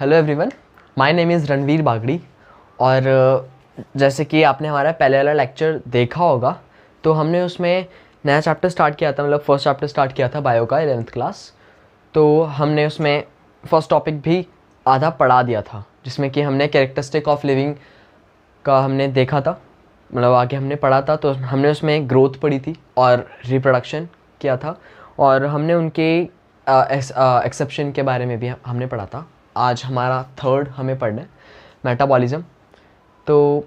Hello everyone, my name is Ranveer Bagri. और जैसे कि आपने हमारा पहले वाला लेक्चर देखा होगा, तो हमने उसमें नया चैप्टर स्टार्ट किया था, मतलब फर्स्ट चैप्टर स्टार्ट किया था बायो का 11th क्लास। तो हमने उसमें फर्स्ट टॉपिक भी आधा पढ़ा दिया था, जिसमें कि हमने कैरेक्टरिस्टिक ऑफ लिविंग का हमने देखा था, मतलब आगे हमने पढ़ा था। तो हमने उसमें ग्रोथ पढ़ी थी और रिप्रोडक्शन किया था, और हमने उनके एक्सेप्शन के बारे में भी हमने पढ़ा था। आज हमारा थर्ड हमें पढ़ना है, मेटाबॉलिज्म। तो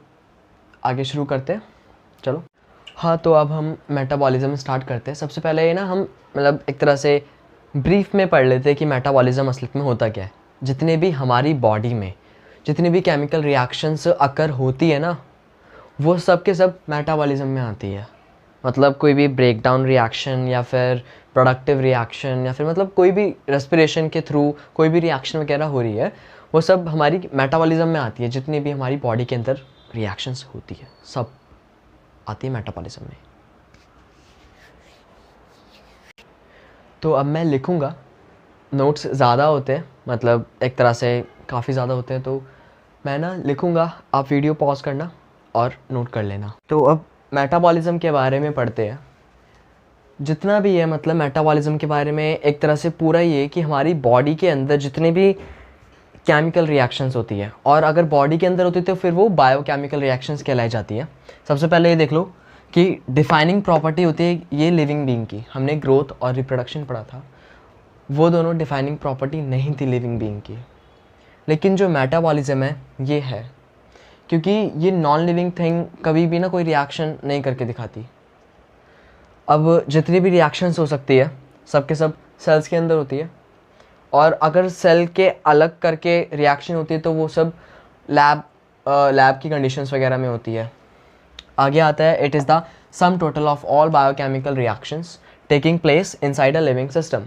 आगे शुरू करते हैं, चलो। हाँ, तो अब हम मेटाबॉलिज्म स्टार्ट करते हैं। सबसे पहले ये ना हम मतलब एक तरह से ब्रीफ में पढ़ लेते हैं कि मेटाबॉलिज्म असलियत में होता क्या है। जितने भी हमारी बॉडी में जितनी भी केमिकल रिएक्शंस अकर होती है ना, वो सब के सब मेटाबॉलिज्म में आती है। मतलब कोई भी ब्रेक डाउन रिएक्शन या फिर प्रोडक्टिव रिएक्शन या फिर मतलब कोई भी रेस्पिरेशन के थ्रू कोई भी रिएक्शन वगैरह हो रही है, वो सब हमारी मेटाबॉलिज्म में आती है। जितनी भी हमारी बॉडी के अंदर रिएक्शंस होती है, सब आती है मेटाबॉलिज्म में। तो अब मैं लिखूँगा, नोट्स ज़्यादा होते हैं, मतलब एक तरह से काफ़ी ज़्यादा होते हैं, तो मैं ना लिखूँगा, आप वीडियो पॉज करना और नोट कर लेना। तो अब मेटाबॉलिज्म के बारे में पढ़ते हैं। जितना भी है, मतलब मेटाबॉलिज्म के बारे में एक तरह से पूरा ये कि हमारी बॉडी के अंदर जितने भी केमिकल रिएक्शंस होती है, और अगर बॉडी के अंदर होती है तो फिर वो बायोकेमिकल रिएक्शंस कहलाई जाती है। सबसे पहले ये देख लो कि डिफाइनिंग प्रॉपर्टी होती है ये लिविंग बीइंग की। हमने ग्रोथ और रिप्रोडक्शन पढ़ा था, वो दोनों डिफाइनिंग प्रॉपर्टी नहीं थी लिविंग बीइंग की। लेकिन जो मेटाबॉलिज्म है ये है, क्योंकि ये नॉन लिविंग थिंग कभी भी ना कोई रिएक्शन नहीं करके दिखाती। अब जितनी भी रिएक्शंस हो सकती है, सब के सब सेल्स के अंदर होती है, और अगर सेल के अलग करके रिएक्शन होती है तो वो सब लैब की कंडीशंस वगैरह में होती है। आगे आता है, it is the sum total of all biochemical reactions taking place inside a living system.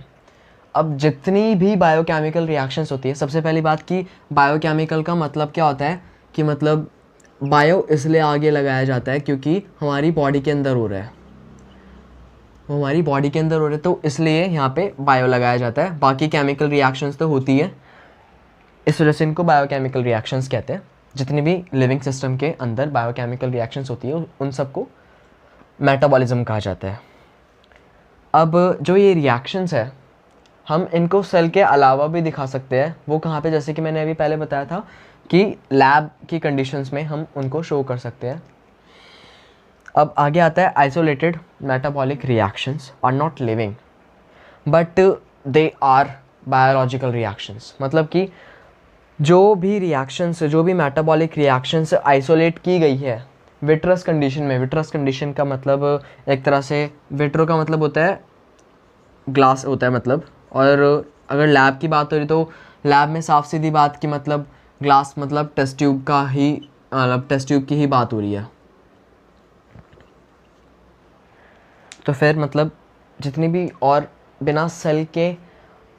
अब जितनी भी बायोकेमिकल रिएक्शंस होती है, सबसे पहली बात कि बायोकेमिकल का मतलब क्या होता है कि मतलब बायो इसलिए आगे लगाया जाता है क्योंकि हमारी बॉडी के अंदर हो रहा है, वो हमारी बॉडी के अंदर हो रहे हैं, तो इसलिए यहाँ पे बायो लगाया जाता है। बाकी केमिकल रिएक्शंस तो होती है, इस वजह से इनको बायोकेमिकल रिएक्शंस कहते हैं। जितनी भी लिविंग सिस्टम के अंदर बायोकेमिकल रिएक्शंस होती है उन सबको मेटाबॉलिज्म कहा जाता है। अब जो ये रिएक्शंस है, हम इनको सेल के अलावा भी दिखा सकते हैं। वो कहाँ पे, जैसे कि मैंने अभी पहले बताया था कि लैब की कंडीशंस में हम उनको शो कर सकते हैं। अब आगे आता है, isolated metabolic reactions are not living but they are biological reactions. मतलब कि जो भी रिएक्शंस, जो भी मेटाबॉलिक रिएक्शंस आइसोलेट की गई है विट्रस कंडीशन में। विट्रस कंडीशन का मतलब एक तरह से, विट्रो का मतलब होता है ग्लास होता है मतलब, और अगर लैब की बात हो रही तो लैब में साफ सीधी बात की मतलब ग्लास मतलब टेस्ट ट्यूब का ही, मतलब टेस्ट ट्यूब की ही बात हो रही है। तो फिर मतलब जितनी भी और बिना सेल के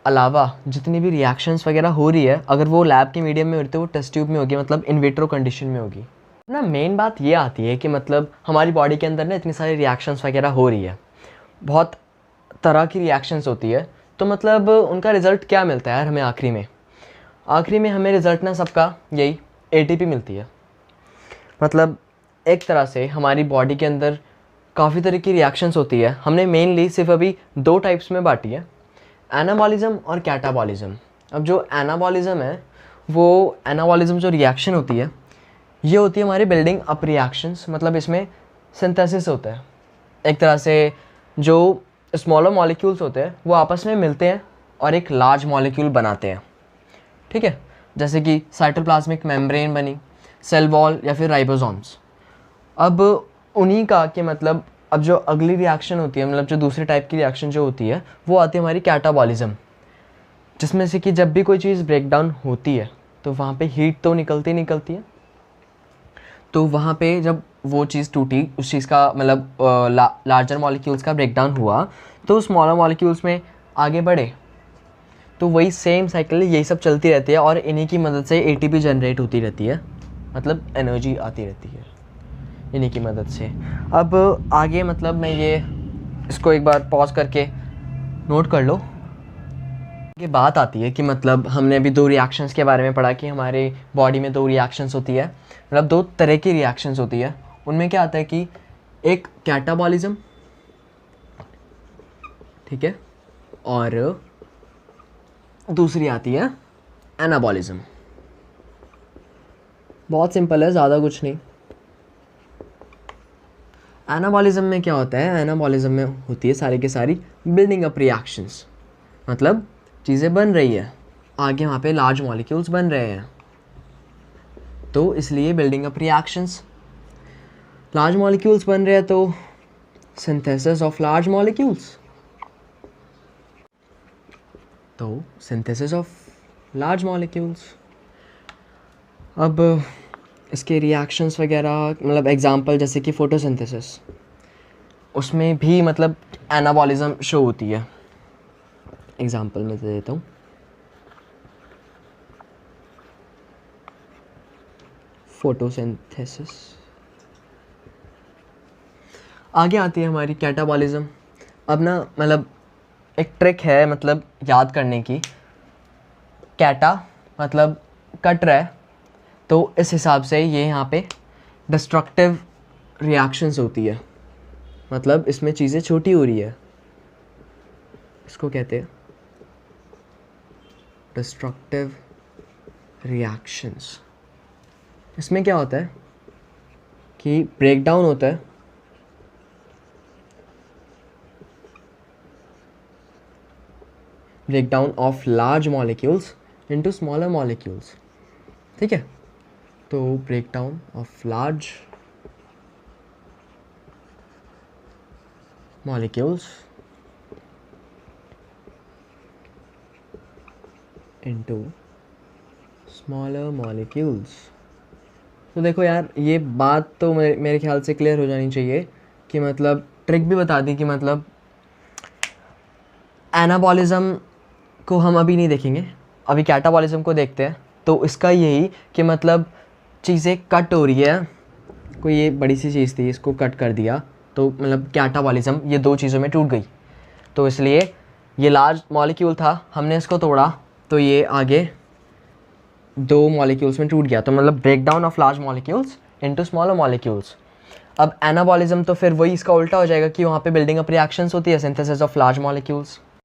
अलावा जितनी भी रिएक्शंस वगैरह हो रही है, अगर वो लैब के मीडियम में हो रही तो वो टेस्ट ट्यूब में होगी, मतलब इन विट्रो कंडीशन में होगी ना। मेन बात ये आती है कि मतलब हमारी बॉडी के अंदर ना इतनी सारी रिएक्शंस वगैरह हो रही है, बहुत तरह की रिएक्शंस होती है, तो मतलब उनका रिज़ल्ट क्या मिलता है यार हमें आखिरी में? आखिरी में हमें रिज़ल्ट ना सबका यही एटीपी मिलती है। मतलब एक तरह से हमारी बॉडी के अंदर काफ़ी तरह की रिएक्शंस होती है। हमने मेनली सिर्फ अभी दो टाइप्स में बांटी है, एनाबॉलिज्म और कैटाबॉलिज्म। अब जो एनाबॉलिज्म है, वो एनाबॉलिज्म जो रिएक्शन होती है, ये होती है हमारी बिल्डिंग अप रिएक्शंस। मतलब इसमें सिंथेसिस होता है, एक तरह से जो स्मॉलर मॉलिक्यूल्स होते हैं वो आपस में मिलते हैं और एक लार्ज मॉलिक्यूल बनाते हैं, ठीक है। जैसे कि साइटोप्लाज्मिक मेम्ब्रेन बनी, सेल वॉल या फिर राइबोसोम्स। अब उन्हीं का कि मतलब अब जो अगली रिएक्शन होती है, मतलब जो दूसरे टाइप की रिएक्शन जो होती है, वो आती है हमारी कैटाबॉलिज्म, जिसमें से कि जब भी कोई चीज़ ब्रेक डाउन होती है तो वहाँ पे हीट तो निकलती है। तो वहाँ पे जब वो चीज़ टूटी, उस चीज़ का मतलब लार्जर मॉलिक्यूल्स का ब्रेक डाउन हुआ, तो स्मॉलर मॉलिक्यूल्स में आगे बढ़े। तो वही सेम साइकिल यही सब चलती रहती है, और इन्हीं की मदद से एटीपी जनरेट होती रहती है, मतलब एनर्जी आती रहती है इन्हीं की मदद से। अब आगे मतलब मैं ये इसको एक बार पॉज करके नोट कर लो। ये बात आती है कि मतलब हमने अभी दो रिएक्शंस के बारे में पढ़ा कि हमारे बॉडी में दो रिएक्शंस होती है, मतलब दो तरह की रिएक्शंस होती है। उनमें क्या आता है कि एक कैटाबॉलिज्म, ठीक है, और दूसरी आती है एनाबॉलिज्म। बहुत सिंपल है, ज़्यादा कुछ नहीं। एनाबॉलिज्म में क्या होता है, एनाबॉलिज्म में होती है सारी की सारी बिल्डिंग अप रिएक्शंस, मतलब चीज़ें बन रही है आगे, वहाँ पे लार्ज मॉलिक्यूल्स बन रहे हैं, तो इसलिए building up reactions. Large molecules बन रहे हैं तो सिंथेसिस ऑफ लार्ज मॉलिक्यूल्स, तो सिंथेसिस ऑफ लार्ज मॉलिक्यूल्स। अब इसके रिएक्शंस वगैरह, मतलब एग्जांपल जैसे कि फोटोसिंथेसिस, उसमें भी मतलब एनाबॉलिज्म शो होती है। एग्जांपल मैं दे देता हूँ, फोटोसिंथेसिस। आगे आती है हमारी कैटाबॉलिज्म। अब ना मतलब एक ट्रिक है मतलब याद करने की, कैटा मतलब कट रहा है, तो इस हिसाब से ये यहाँ पे डिस्ट्रक्टिव रिएक्शंस होती है, मतलब इसमें चीज़ें छोटी हो रही है, इसको कहते हैं डिस्ट्रक्टिव रिएक्शंस। इसमें क्या होता है कि ब्रेक डाउन होता है, break down of large molecules into smaller molecules, ठीक है। तो break down of large molecules into smaller molecules. तो देखो यार, ये बात तो मेरे ख्याल से क्लियर हो जानी चाहिए कि मतलब ट्रिक भी बता दी कि मतलब एनाबॉलिज्म को हम अभी नहीं देखेंगे, अभी कैटाबॉलिज्म को देखते हैं। तो इसका यही कि मतलब चीज़ें कट हो रही है, कोई ये बड़ी सी चीज़ थी, इसको कट कर दिया तो मतलब कैटाबॉलिज्म ये दो चीज़ों में टूट गई, तो इसलिए ये लार्ज मॉलिक्यूल था, हमने इसको तोड़ा तो ये आगे दो मॉलिक्यूल्स में टूट गया, तो मतलब break down of large molecules into smaller molecules. अब एनाबॉलिज्म तो फिर वही इसका उल्टा हो जाएगा कि वहाँ पे बिल्डिंग अप रिएक्शंस होती है, सिंथेसिस ऑफ लार्ज मॉलिक्यूल्स।